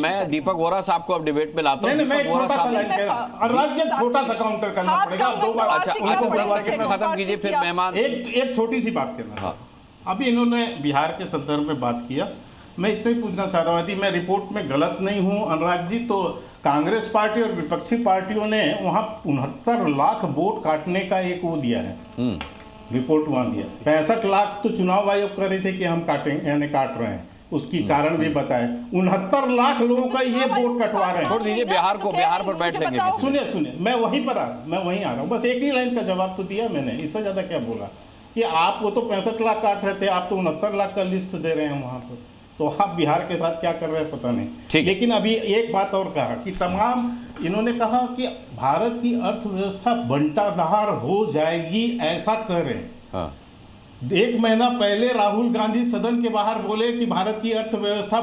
मैं दीपक वोरा साहब को अब डिबेट में लाता हूं। नहीं, मैं छोटा सा लाइन कह रहा हूं, राज्य छोटा सा काउंटर करना पड़ेगा, 2 बार। अच्छा 10 सेकंड में खत्म कीजिए, फिर मेहमान। एक छोटी सी बात करना। अभी इन्होंने बिहार के संदर्भ में बात किया, मैं इतना ही पूछना चाह रहा हूँ, यदि मैं रिपोर्ट में गलत नहीं हूँ अनुराग जी, तो कांग्रेस पार्टी और विपक्षी पार्टियों ने वहाँ 69 लाख वोट काटने का एक वो दिया है, रिपोर्ट वहाँ दिया। 65 लाख तो चुनाव आयोग कह रहे थे कि हम काटेंगे, यानी काट रहे हैं, उसकी कारण भी बताए। 69 लाख लोगों का ये वोट कटवा रहे हैं। छोड़ दीजिए बिहार को, बिहार पर बैठ लेंगे। सुनिए, मैं वहीं आ रहा हूँ, बस एक ही लाइन का जवाब तो दिया मैंने, इससे ज्यादा क्या बोला कि आप वो तो 65 लाख काट रहे थे, आप तो 69 लाख का लिस्ट दे रहे हैं वहाँ पर, तो आप बिहार के साथ क्या कर रहे हैं पता नहीं। लेकिन अभी एक बात और कहा कि तमाम इन्होंने कहा कि भारत की अर्थव्यवस्था बंटाधार हो जाएगी, ऐसा करें। हाँ। 1 महीना पहले राहुल गांधी सदन के बाहर बोले कि भारत की अर्थव्यवस्था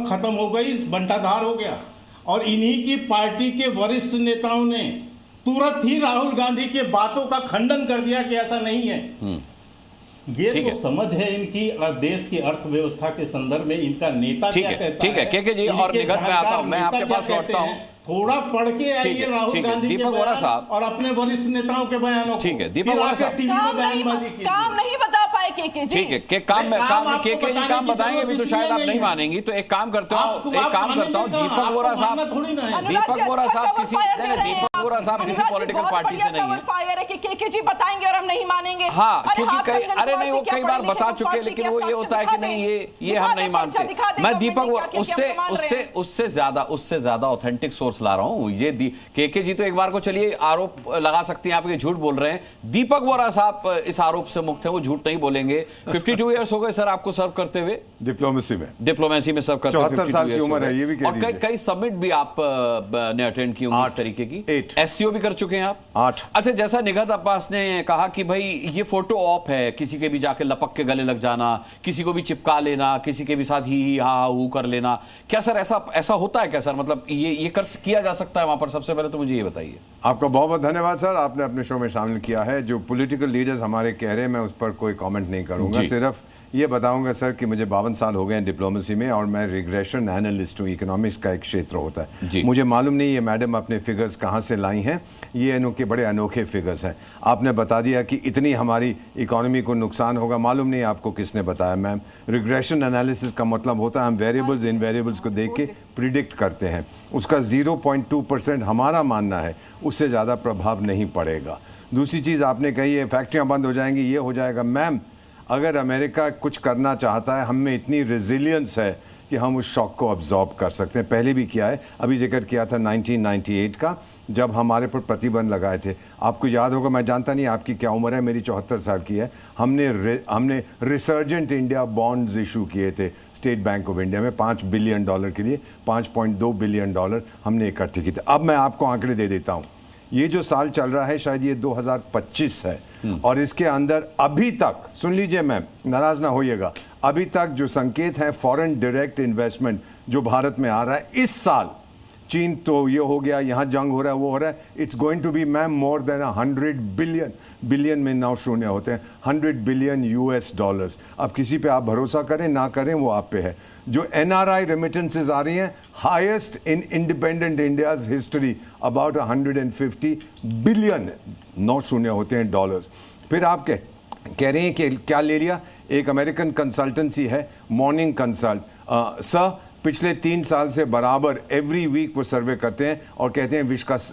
खत्म हो गई, बंटाधार हो गया, और इन्हीं की पार्टी के वरिष्ठ नेताओं ने तुरंत ही राहुल गांधी के बातों का खंडन कर दिया कि ऐसा नहीं है। ये तो समझ है इनकी, और देश की अर्थव्यवस्था के संदर्भ में इनका नेता क्या कहता है। ठीक है के जी, और निगत में आता हूं, मैं आपके पास लौटता हूं, थोड़ा पढ़ के आइए राहुल गांधी के बयान और अपने वरिष्ठ नेताओं के बयानों को। ठीक है दीपक वोरा साहब, काम नहीं बता पाए के जी। ठीक है के काम के जी काम बताएंगे भी तो शायद आप नहीं मानेंगी, तो एक काम करता हूँ, दीपक वोरा साहब किसी पॉलिटिकल पार्टी से नहीं है। फायर है कि के जी बताएंगे और हम नहीं मानेंगे। हाँ, क्योंकि अरे नहीं, वो कई बार बता चुके हैं, लेकिन वो ये होता है कि नहीं ये हम नहीं मानते। मैं दीपक उससे ज्यादा ऑथेंटिक सोर्स ला रहा हूं। ये के जी तो एक बार को चलिए आरोप लगा सकती हैं, आप ये झूठ बोल रहे हैं। दीपक वोरा साहब इस आरोप से मुक्त है, वो झूठ नहीं बोलेंगे। 52 इयर्स हो गए सर आपको सर्व करते हुए, डिप्लोमेसी में सर्व करते हुए। 74 साल की उम्र है, ये भी कह दीजिए। और कई समिट भी आप ने अटेंड की होंगी इस तरीके की। एससीओ भी कर चुके हैं आप? 8। अच्छा, जैसा निगत अब्बास ने कहा कि भाई ये फोटो ऑप है, किसी के भी जाके लपक के गले लग जाना, किसी को भी चिपका लेना, किसी के भी साथ ही हा हू कर लेना, क्या सर ऐसा होता है क्या सर? मतलब ये किया जा सकता है वहां पर? सबसे पहले तो मुझे ये बताइए। आपका बहुत बहुत धन्यवाद सर, आपने अपने शो में शामिल किया है। जो पॉलिटिकल लीडर्स हमारे कह रहे हैं, मैं उस पर कोई कमेंट नहीं करूंगा, सिर्फ ये बताऊंगा सर कि मुझे 52 साल हो गए हैं डिप्लोमेसी में, और मैं रिग्रेशन एनालिस्ट हूँ। इकोनॉमिक्स का एक क्षेत्र होता है। मुझे मालूम नहीं ये मैडम अपने फिगर्स कहाँ से लाई हैं, ये इनके बड़े अनोखे फिगर्स हैं। आपने बता दिया कि इतनी हमारी इकोनॉमी को नुकसान होगा, मालूम नहीं आपको किसने बताया मैम। रिग्रेशन एनालिसिस का मतलब होता है हम वेरिएबल्स इनवेरिएबल्स को देख के प्रिडिक्ट करते हैं, उसका 0.2% हमारा मानना है, उससे ज़्यादा प्रभाव नहीं पड़ेगा। दूसरी चीज़ आपने कही है फैक्ट्रियाँ बंद हो जाएंगी, ये हो जाएगा। मैम, अगर अमेरिका कुछ करना चाहता है, हम में इतनी रेजिलियंस है कि हम उस शॉक को अब्जॉर्ब कर सकते हैं। पहले भी किया है, अभी जिक्र किया था 1998 का, जब हमारे पर प्रतिबंध लगाए थे। आपको याद होगा, मैं जानता नहीं आपकी क्या उम्र है, मेरी 74 साल की है। हमने रिसर्जेंट इंडिया बॉन्ड्स इशू किए थे स्टेट बैंक ऑफ इंडिया में $5 बिलियन के लिए। $5.2 बिलियन हमने इकट्ठे किए थे। अब मैं आपको आंकड़े दे देता हूँ। ये जो साल चल रहा है शायद ये 2025 है, और इसके अंदर अभी तक, सुन लीजिए मैम, नाराज ना होइएगा, अभी तक जो संकेत है फॉरेन डायरेक्ट इन्वेस्टमेंट जो भारत में आ रहा है इस साल, चीन तो ये हो गया, यहाँ जंग हो रहा है, वो हो रहा है, it's going to be ma'am more than 100 billion. Billion में 9 शून्य होते हैं, 100 बिलियन US डॉलर्स। अब किसी पे आप भरोसा करें ना करें वो आप पे है। जो NRI रेमिटेंसेज आ रही हैं, highest in independent India's history, about 150 billion, 9 शून्य होते हैं डॉलर्स। फिर आप कह रहे हैं कि क्या ले लिया? एक अमेरिकन कंसल्टेंसी है मॉर्निंग कंसल्ट, सर पिछले 3 साल से बराबर एवरी वीक वो सर्वे करते हैं और कहते हैं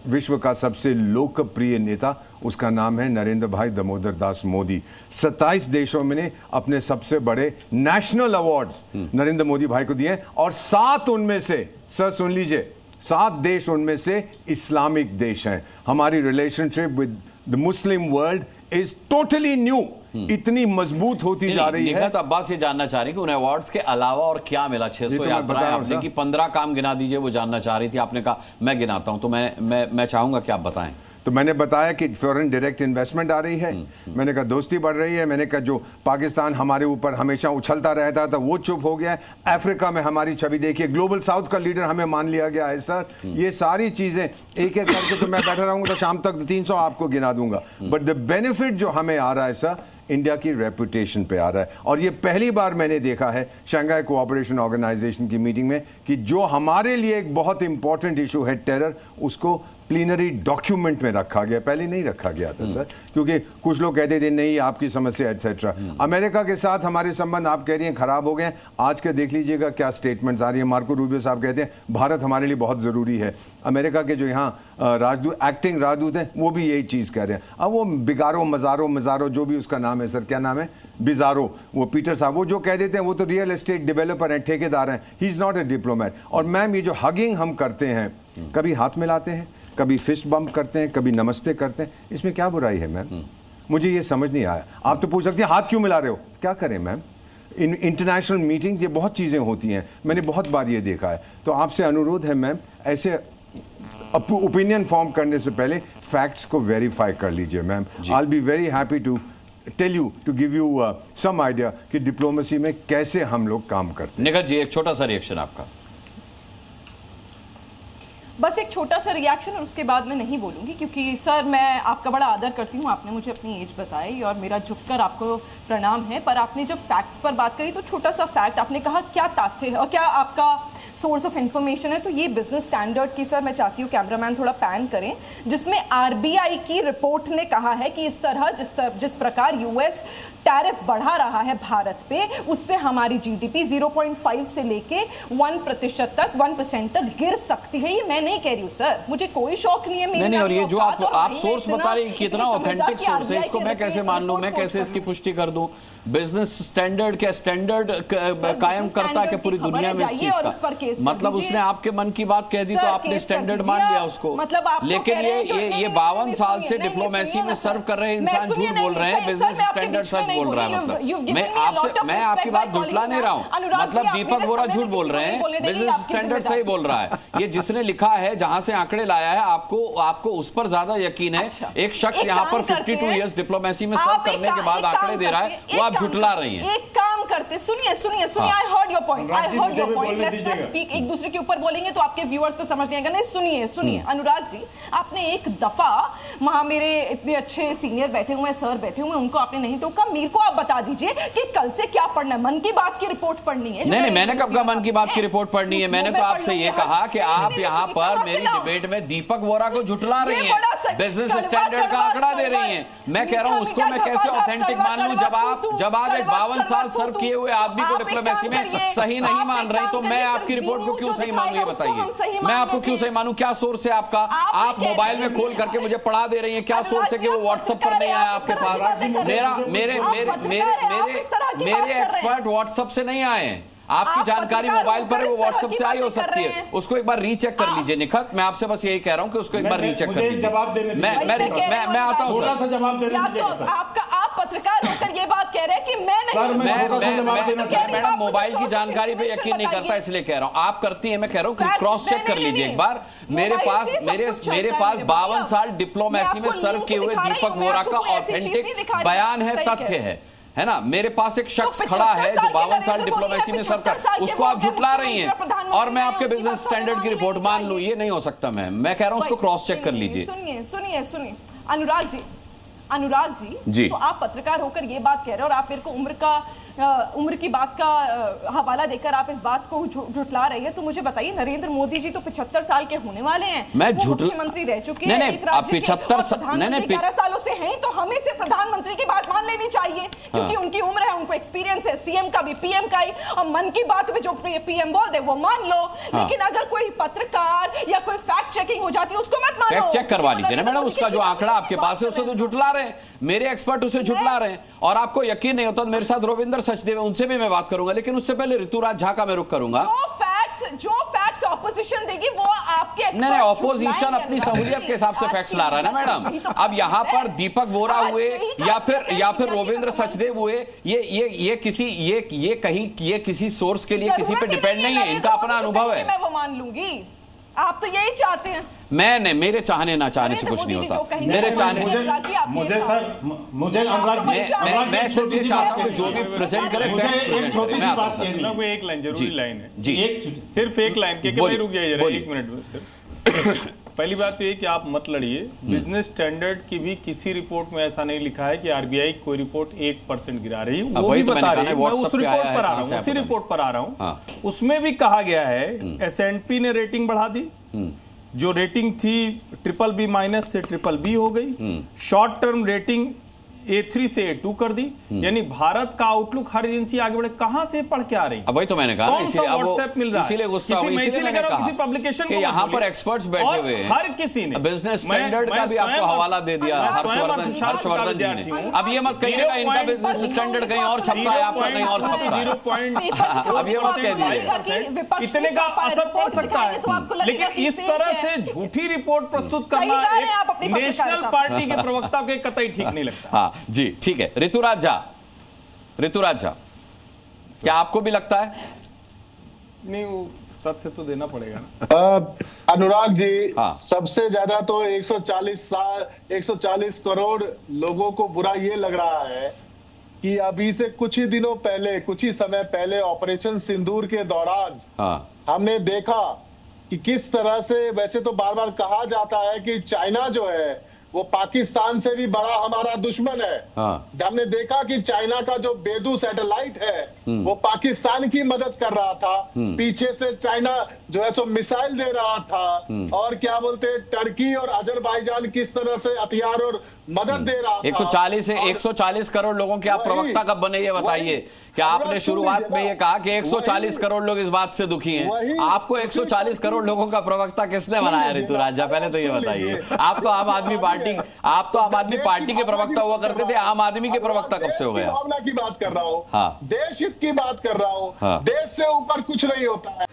विश्व का सबसे लोकप्रिय नेता, उसका नाम है नरेंद्र भाई दामोदर दास मोदी। 27 देशों में ने अपने सबसे बड़े नेशनल अवार्ड्स नरेंद्र मोदी भाई को दिए हैं, और 7 उनमें से, सर सुन लीजिए, 7 देश उनमें से इस्लामिक देश हैं। हमारी relationship with the Muslim world is totally new, इतनी मजबूत होती जा रही है। निगत अब्बास ये जानना चाह रही कि उन्हें अवार्ड्स के अलावा और क्या मिला? 600 यात्राएं आपने की, 15 काम गिना दीजिए, वो जानना चाह रही थी। आपने कहा मैं गिनाता हूं, तो मैं चाहूंगा कि आप बताएं। तो मैंने बताया कि फॉरेन डायरेक्ट इन्वेस्टमेंट आ रही है, मैंने कहा दोस्ती बढ़ रही है, मैंने कहा जो पाकिस्तान हमारे ऊपर हमेशा उछलता रहता था वो चुप हो गया है, अफ्रीका में हमारी छवि देखिए, ग्लोबल साउथ का लीडर हमें मान लिया गया है सर। ये सारी चीजें एक एक करके तो मैं बैठा रहूंगा तो शाम तक 300 आपको गिना दूंगा, बट द बेनिफिट जो हमें आ रहा है सर, इंडिया की रेपुटेशन पे आ रहा है। और ये पहली बार मैंने देखा है शंघाई कोऑपरेशन ऑर्गेनाइजेशन की मीटिंग में कि जो हमारे लिए एक बहुत इंपॉर्टेंट इशू है टेरर, उसको प्लीनरी डॉक्यूमेंट में रखा गया, पहले नहीं रखा गया था सर, क्योंकि कुछ लोग कहते थे नहीं आपकी समस्या एटसेट्रा। अमेरिका के साथ हमारे संबंध आप कह रही हैं खराब हो गए, आज के देख लीजिएगा क्या स्टेटमेंट्स आ रही है। मार्को रूबियो साहब कहते हैं भारत हमारे लिए बहुत ज़रूरी है। अमेरिका के जो यहाँ राजदूत, एक्टिंग राजदूत हैं, वो भी यही चीज़ कह रहे हैं। अब वो बिगारो मजारो जो भी उसका नाम है सर, क्या नाम है, बिजारो, वो पीटर साहब, वो जो कह देते हैं वो तो रियल एस्टेट डेवलपर हैं, ठेकेदार हैं, he is not a diplomat. और मैम ये जो हगिंग हम करते हैं, कभी हाथ मिलाते हैं, कभी फिस्ट बम्प करते हैं, कभी नमस्ते करते हैं, इसमें क्या बुराई है मैम? मुझे ये समझ नहीं आया। आप तो पूछ सकते हैं हाथ क्यों मिला रहे हो, क्या करें मैम? इन इंटरनेशनल मीटिंग्स ये बहुत चीज़ें होती हैं, मैंने बहुत बार ये देखा है। तो आपसे अनुरोध है मैम, ऐसे ओपिनियन फॉर्म करने से पहले फैक्ट्स को वेरीफाई कर लीजिए ma'am. I will be very happy to tell you, to give you some idea कि डिप्लोमेसी में कैसे हम लोग काम करते हैं। निखत जी, एक छोटा सा रिएक्शन आपका। बस एक छोटा सा रिएक्शन और उसके बाद मैं नहीं बोलूंगी, क्योंकि सर मैं आपका बड़ा आदर करती हूँ, आपने मुझे अपनी एज बताई और मेरा झुककर आपको प्रणाम है। पर आपने जब फैक्ट्स पर बात करी तो छोटा सा फैक्ट, आपने कहा क्या तथ्य है और क्या आपका सोर्स ऑफ इंफॉर्मेशन है, तो ये बिजनेस स्टैंडर्ड की, सर मैं चाहती हूँ कैमरामैन थोड़ा पैन करें, जिसमें आरबीआई की रिपोर्ट ने कहा है कि इस तरह जिस प्रकार यूएस टैरिफ बढ़ा रहा है भारत पे, उससे हमारी जीडीपी 0.5 से लेके 1% तक गिर सकती है। ये मैं नहीं कह रही हूँ सर, मुझे कोई शौक नहीं है। नहीं, और ये जो आप सोर्स बता रहे हैं कितना ऑथेंटिक सोर्स है, इसको मैं कैसे मान लूं, मैं कैसे इसकी पुष्टि कर दूं? बिजनेस स्टैंडर्ड क्या स्टैंडर्ड कायम करता है कि पूरी दुनिया में इस चीज का, मतलब उसने आपके मन की बात कह दी तो आपने स्टैंडर्ड मान लिया उसको। लेकिन ये 52 साल से डिप्लोमेसी में सर्व कर रहे इंसान झूठ बोल रहे हैं, बिजनेस स्टैंडर्ड सच बोल रहा है। मतलब मैं आपकी बात झुठला नहीं रहा हूँ, मतलब दीपक वोरा झूठ बोल रहे हैं, बिजनेस स्टैंडर्ड सही बोल रहा है। ये जिसने लिखा है, जहां से आंकड़े लाया है, आपको उस पर ज्यादा यकीन है। एक शख्स यहाँ पर 52 इयर्स डिप्लोमेसी में सर्व करने के बाद आंकड़े दे रहा है, वो आप झुठला रही हैं। एक काम करते, सुनिए I heard your point, let's not speak, एक दूसरे के ऊपर बोलेंगे तो आपके व्यूअर्स को समझ नहीं आएगा। नहीं, सुनिए अनुराग जी, आपने एक दफा वहां मेरे इतने अच्छे सीनियर बैठे हुए हैं, सर बैठे हुए हैं, उनको आपने नहीं टोका। मेरे को आप बता दीजिए कि कल से क्या पढ़ना है, मन की बात की रिपोर्ट पढ़नी है? नहीं, मैंने कब कहा मन की बात की रिपोर्ट पढ़नी है? मैंने तो आपसे ये कहा कि आप यहाँ पर मेरी डिबेट में दीपक वोरा को झुठला रही हैं, बिजनेस स्टैंडर्ड का आंकड़ा दे रही हैं। मैं कह रहा हूँ उसको मैं कैसे ऑथेंटिक मान लूं, जब आप एक 52 साल सर्व किए हुए आदमी को डिप्लोमेसी में सही नहीं मान रही, तो मैं आपकी रिपोर्ट को क्यों सही मानूं? ये बताइए, मैं आपको क्यों सही मानूं? क्या सोर्स है आपका? आप मोबाइल में खोल करके मुझे पढ़ा दे रही हैं, क्या सोर्स है कि वो व्हाट्सएप पर नहीं आया आपके पास? मेरे एक्सपर्ट व्हाट्सएप से नहीं आए हैं, आपकी जानकारी मोबाइल पर है, वो व्हाट्सएप से आई हो सकती है, उसको एक बार रीचेक कर लीजिए। निखत, मैं आपसे बस यही कह रहा हूं कि उसको एक बार रीचेक कर लीजिए। जवाब देने मैं आता हूं, थोड़ा सा जवाब देने दीजिएगा। आप पत्रकार होकर ये बात कह रहे हैं कि मैं मैडम मोबाइल की जानकारी पे यकीन नहीं करता, इसलिए कह रहा हूं। आप करती हैं, मैं कह रहा हूं क्रॉस चेक कर लीजिए एक बार। मेरे पास 52 साल डिप्लोमेसी में सर्व किए हुए दीपक वोरा का ऑथेंटिक बयान है, तथ्य है ना। मेरे पास एक शख्स खड़ा है जो 52 साल डिप्लोमेसी में सर्व कर, उसको आप झुठला रही हैं और मैं आपके बिजनेस स्टैंडर्ड की रिपोर्ट मान लूं, ये नहीं हो सकता। मैं कह रहा हूं उसको क्रॉस चेक कर लीजिए। सुनिए अनुराग जी, तो आप पत्रकार होकर ये बात कह रहे हैं और आप मेरे को उम्र की बात का हवाला देकर आप इस बात को झुठला रहे हैं। तो मुझे बताइए, नरेंद्र मोदी जी तो 75 साल के होने वाले हैं, मैं मुख्यमंत्री रह चुके हैं, नहीं, आप 75 सालों से हैं, तो हमें से प्रधानमंत्री की बात मान लेनी चाहिए, क्योंकि उनकी उम्र है, उनको एक्सपीरियंस है, सीएम का भी, पीएम का ही। और मन की बात में जो पीएम बोल दे वो मान लो, लेकिन अगर कोई पत्रकार या कोई फैक्ट चेकिंग हो जाती है उसको मत मानो। फैक्ट चेक करवा लीजिए ना मैडम, उसका जो आंकड़ा आपके पास है उसे तो झुठला रहे हैं, मेरे एक्सपर्ट उसे झुठला रहे हैं। और आपको यकीन नहीं होता तो मेरे साथ रविंद्र सचदेव, उनसे भी मैं बात करूंगा, लेकिन उससे पहले ऋतुराज झा का मैं रुख करूंगा। जो फैक्ट्स ऑपोजिशन देगी वो आपके एक्सपर्ट नहीं, ऑपोजिशन अपनी सहूलियत के हिसाब से फैक्ट्स ला रहा है ना मैडम। अब यहाँ पर दीपक वोरा हुए या फिर रविंद्र सचदेव हुए, ये किसी सोर्स के लिए किसी पे डिपेंड नहीं है, इनका अपना अनुभव है। मैं वो मान लूंगी, आप तो यही चाहते हैं। मैं नहीं, मेरे चाहने ना चाहने से कुछ नहीं होता, मेरे चाहने मुझे अनुराग मैं सिर्फ ये चाहता हूँ जो भी प्रेजेंट करे। मुझे एक छोटी सी बात कहनी है, एक लाइन जरूरी लाइन है जी, सिर्फ एक लाइन के भाई रुक जाइए जरा 1 मिनट में सिर्फ। पहली बात तो ये कि आप मत लड़िए। बिजनेस स्टैंडर्ड की भी किसी रिपोर्ट में ऐसा नहीं लिखा है कि आरबीआई कोई रिपोर्ट 1% गिरा रही है, वो भी बता रही है। मैं उस रिपोर्ट पर आ रहा हूँ, उसी रिपोर्ट पर आ रहा हूँ। उसमें भी कहा गया है S&P ने रेटिंग बढ़ा दी, जो रेटिंग थी BBB- से BBB हो गई, शॉर्ट टर्म रेटिंग A3 से A2 कर दी, यानी भारत का आउटलुक हर एजेंसी आगे बढ़े। कहां से पढ़ के आ रही? अब वही तो मैंने कहा, कौन सा व्हाट्सएप मिल रहा है? इसीलिए गुस्सा हुआ, इसीलिए मैंने कहा किसी पब्लिकेशन को यहाँ पर एक्सपर्ट्स बैठे हुए हैं, हर किसी ने बिजनेस स्टैंडर्ड का भी आपको हवाला दे दिया हर्षवर्धन जी ने। अब ये मत कहिएगा इनका बिजनेस स्टैंडर्ड कहीं और छपता है, आपका कहीं और छपता है। अब ये मत कह दीजिए, इतने का असर पड़ सकता है, लेकिन इस तरह से झूठी रिपोर्ट प्रस्तुत करना एक नेशनल पार्टी के प्रवक्ता को कतई ठीक नहीं लगता। हाँ जी, ठीक है। ऋतुराज झा, क्या आपको भी लगता है? नहीं, वो तथ्य तो देना पड़ेगा ना। अनुराग जी, हाँ। सबसे ज्यादा तो 140 करोड़ लोगों को बुरा ये लग रहा है कि अभी से कुछ ही समय पहले ऑपरेशन सिंदूर के दौरान हमने देखा कि किस तरह से, वैसे तो बार बार कहा जाता है कि चाइना जो है वो पाकिस्तान से भी बड़ा हमारा दुश्मन है। हमने देखा कि चाइना का जो बेदू सैटेलाइट है वो पाकिस्तान की मदद कर रहा था, पीछे से चाइना जो है सो मिसाइल दे रहा था, और क्या बोलते हैं टर्की और अजरबैजान किस तरह से हथियार और मदद दे रहा था। 140 करोड़ लोगों के आप प्रवक्ता कब बने ये बताइए? क्या आपने शुरुआत में ये कहा कि 140 करोड़ लोग इस बात से दुखी हैं? आपको 140 करोड़ लोगों का प्रवक्ता किसने बनाया ऋतुराज झा? पहले तो ये बताइए। आप तो आम आदमी पार्टी के प्रवक्ता हुआ करते थे, आम आदमी के प्रवक्ता कब से हो गया? भावना की बात कर रहा हूँ, देश हित की बात कर रहा हूँ, देश से ऊपर कुछ नहीं होता है।